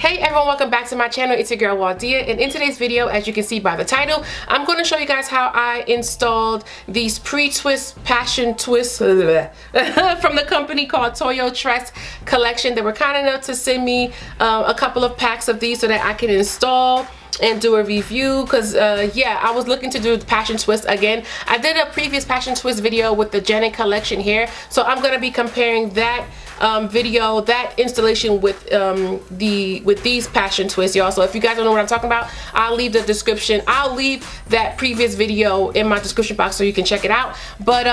Hey everyone, welcome back to my channel. It's your girl Waldia, and in today's video, as you can see by the title, I'm going to show you guys how I installed these pre-twist passion twists from the company called Toyo Tress collection. They were kind enough to send me a couple of packs of these so that I can install and do a review, because yeah, I was looking to do the passion twist again. I did a previous passion twist video with the Janet collection here, so I'm going to be comparing that video, that installation with these passion twists, y'all. So if you guys don't know what I'm talking about, I'll leave the description. I'll leave that previous video in my description box so you can check it out. But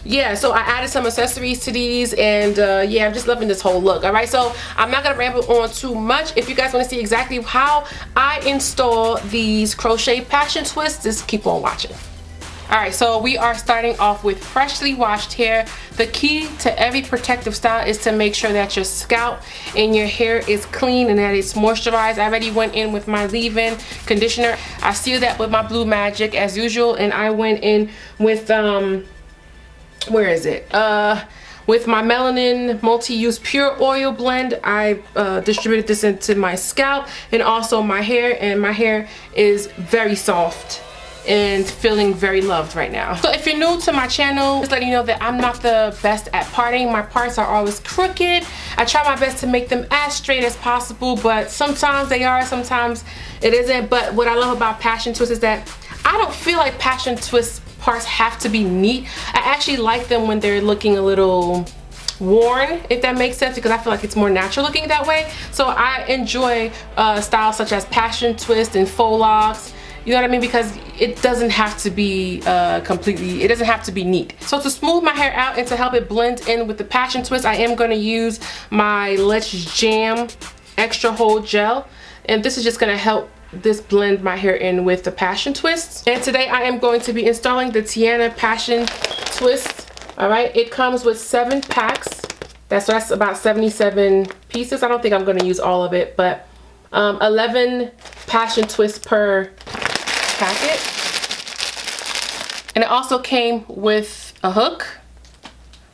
yeah, so I added some accessories to these, and yeah, I'm just loving this whole look. All right, so I'm not gonna ramble on too much. If you guys want to see exactly how I install these crochet passion twists, just keep on watching. Alright, so we are starting off with freshly washed hair. The key to every protective style is to make sure that your scalp and your hair is clean and that it's moisturized. I already went in with my leave-in conditioner. I sealed that with my Blue Magic as usual, and I went in with where is it? With my Melanin Multi-Use Pure Oil Blend. I distributed this into my scalp and also my hair, and my hair is very soft and feeling very loved right now. So if you're new to my channel, just letting you know that I'm not the best at parting. My parts are always crooked. I try my best to make them as straight as possible, but sometimes they are, sometimes it isn't. But what I love about passion twists is that I don't feel like passion twist parts have to be neat. I actually like them when they're looking a little worn, if that makes sense, because I feel like it's more natural looking that way. So I enjoy styles such as passion twist and faux locks. You know what I mean? Because it doesn't have to be it doesn't have to be neat. So to smooth my hair out and to help it blend in with the passion twist, I am going to use my Let's Jam Extra Hold Gel. And this is just going to help this blend my hair in with the passion twists. And today I am going to be installing the Tiana passion twist. Alright, it comes with 7 packs. That's about 77 pieces. I don't think I'm going to use all of it, but 11 passion twists per packet. And it also came with a hook.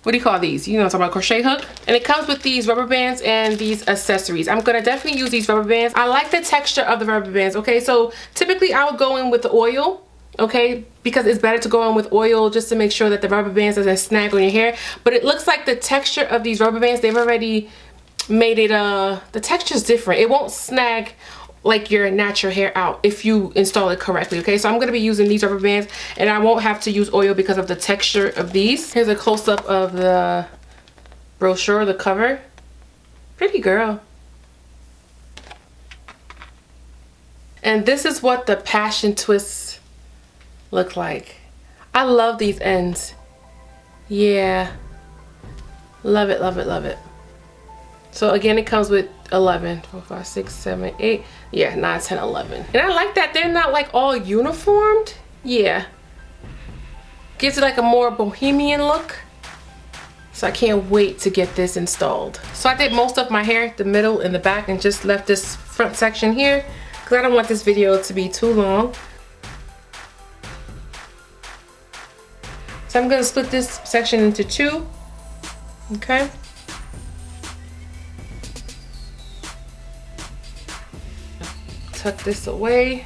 What do you call these? You know what I'm talking about, crochet hook. And it comes with these rubber bands and these accessories. I'm gonna definitely use these rubber bands. I like the texture of the rubber bands, okay? So typically I would go in with the oil, okay? Because it's better to go in with oil just to make sure that the rubber bands doesn't snag on your hair. But it looks like the texture of these rubber bands, they've already made it, the texture's different. It won't snag like your natural hair out if you install it correctly, okay? So I'm gonna be using these rubber bands, and I won't have to use oil because of the texture of these. Here's a close-up of the brochure, the cover. Pretty girl. And this is what the passion twists look like. I love these ends. Yeah, love it, love it, love it. So again, it comes with 11, 4, 5, 6, 7, 8, yeah, 9, 10, 11. And I like that they're not like all uniformed. Yeah, gives it like a more bohemian look. So I can't wait to get this installed. So I did most of my hair, the middle and the back, and just left this front section here because I don't want this video to be too long. So I'm gonna split this section into 2, okay? Tuck this away.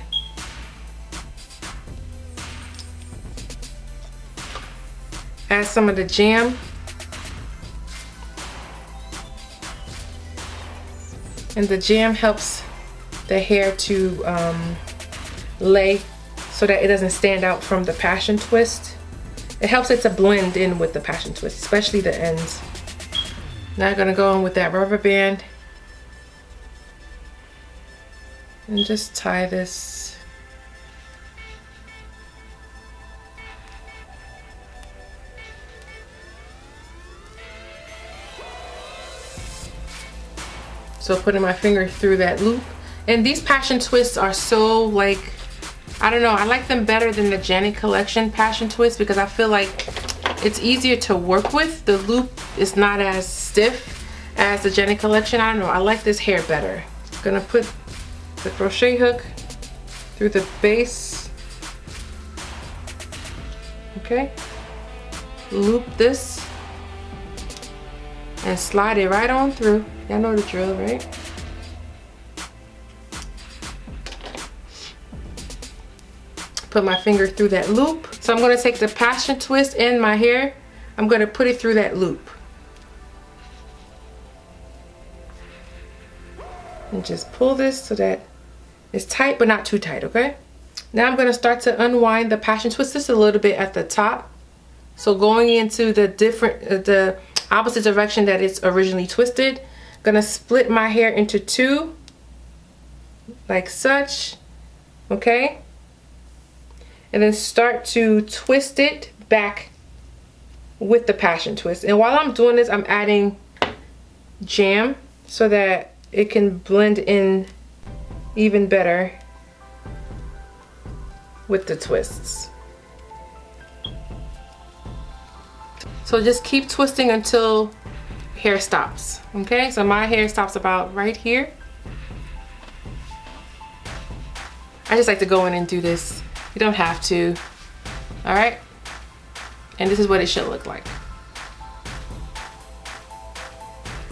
Add some of the jam. And the jam helps the hair to lay so that it doesn't stand out from the passion twist. It helps it to blend in with the passion twist, especially the ends. Now I'm gonna go in with that rubber band and just tie this. So putting my finger through that loop. And these passion twists are so, like, I don't know, I like them better than the Janet collection passion twists because I feel like it's easier to work with. The loop is not as stiff as the Janet collection. I don't know, I like this hair better. I'm gonna put the crochet hook through the base, okay? Loop this and slide it right on through. Y'all know the drill, right? put my finger through that loop. So I'm gonna take the passion twist in my hair. I'm gonna put it through that loop. And just pull this so that it's tight but not too tight, okay? Now I'm gonna start to unwind the passion twist just a little bit at the top. So going into the opposite direction that it's originally twisted. Gonna split my hair into two, like such, okay? And then start to twist it back with the passion twist. And while I'm doing this, I'm adding jam so that it can blend in even better with the twists. So just keep twisting until hair stops, okay? So my hair stops about right here. I just like to go in and do this. You don't have to, all right? And this is what it should look like.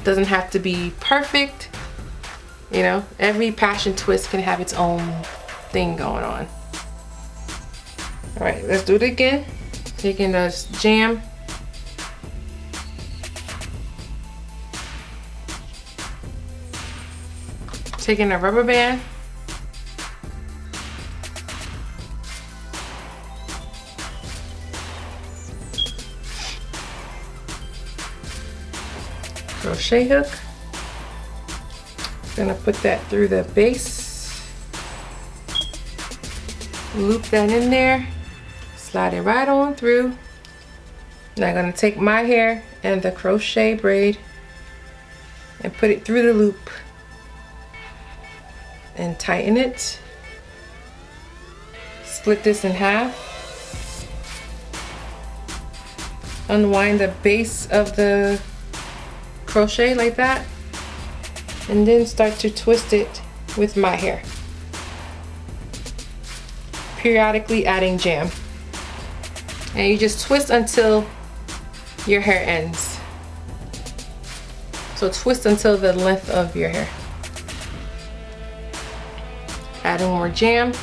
Doesn't have to be perfect, you know? Every passion twist can have its own thing going on. All right, let's do it again. Taking the jam. Taking a rubber band. Crochet hook. Gonna put that through the base. Loop that in there. Slide it right on through. Now I'm gonna take my hair and the crochet braid and put it through the loop and tighten it. Split this in half. Unwind the base of the crochet like that, and then start to twist it with my hair, periodically adding jam. And you just twist until your hair ends. So twist until the length of your hair. Adding more jam.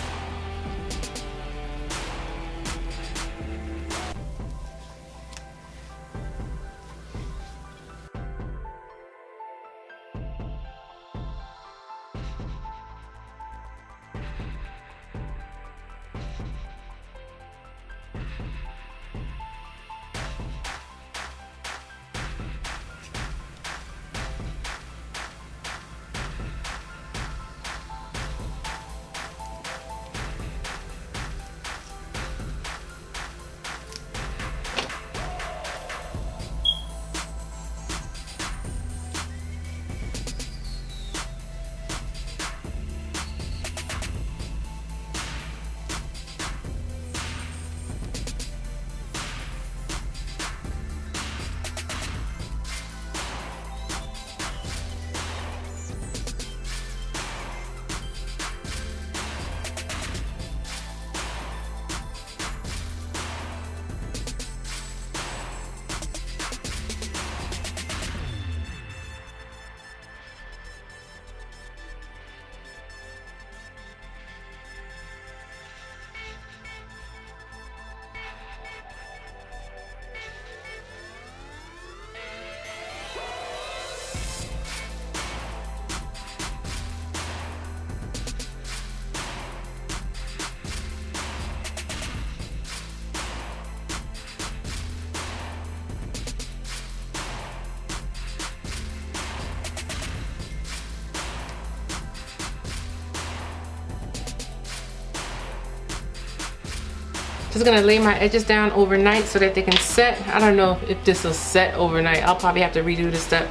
Just gonna lay my edges down overnight so that they can set. I don't know if this will set overnight. I'll probably have to redo this step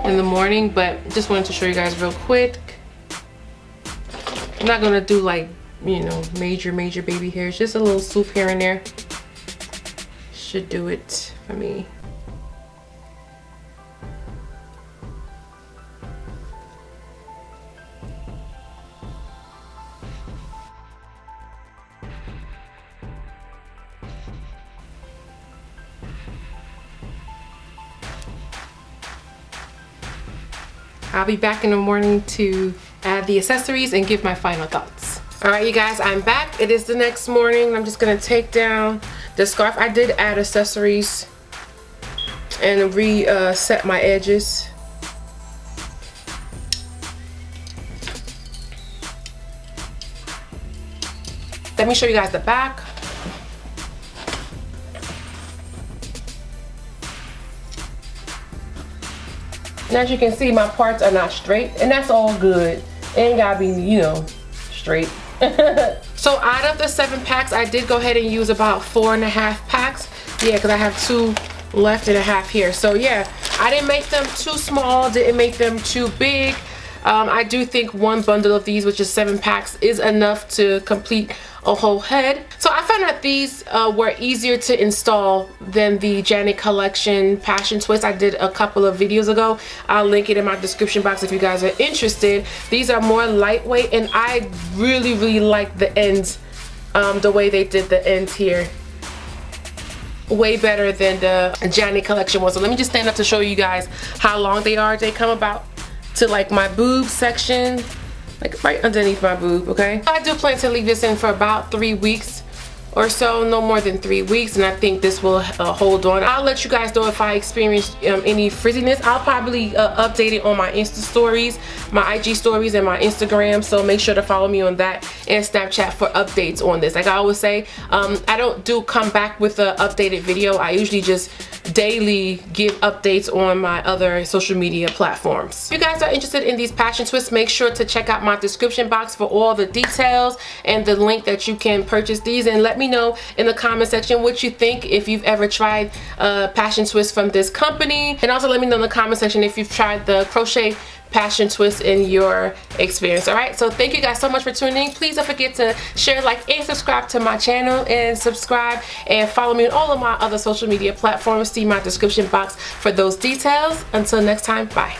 in the morning, but just wanted to show you guys real quick. I'm not gonna do like, you know, major baby hairs, just a little swoop here and there. Should do it for me. I'll be back in the morning to add the accessories and give my final thoughts. Alright you guys, I'm back. It is the next morning. I'm just going to take down the scarf. I did add accessories and reset my edges. Let me show you guys the back. And as you can see, my parts are not straight, and that's all good. It ain't gotta be, you know, straight. So out of the 7 packs, I did go ahead and use about 4.5 packs. Yeah, because I have 2 left and a half here. So yeah, I didn't make them too small, didn't make them too big. I do think 1 bundle of these, which is 7 packs, is enough to complete a whole head. So I found that these were easier to install than the Janet Collection Passion Twist. I did a couple of videos ago. I'll link it in my description box if you guys are interested. These are more lightweight, and I really like the ends, the way they did the ends here. Way better than the Janet Collection ones. So let me just stand up to show you guys how long they are. They come about to like my boob section, like right underneath my boob. Okay, I do plan to leave this in for about 3 weeks or so, no more than 3 weeks, and I think this will hold on. I'll let you guys know if I experience any frizziness. I'll probably update it on my Insta stories, my IG stories, and my Instagram, so make sure to follow me on that and Snapchat for updates on this. Like I always say, I don't come back with an updated video. I usually just daily give updates on my other social media platforms. If you guys are interested in these passion twists, make sure to check out my description box for all the details and the link that you can purchase these, and let me know in the comment section what you think, if you've ever tried passion twist from this company, and also let me know in the comment section if you've tried the crochet passion twist in your experience. Alright, so thank you guys so much for tuning in. Please don't forget to share, like, and subscribe to my channel, and subscribe and follow me on all of my other social media platforms. See my description box for those details. Until next time, bye.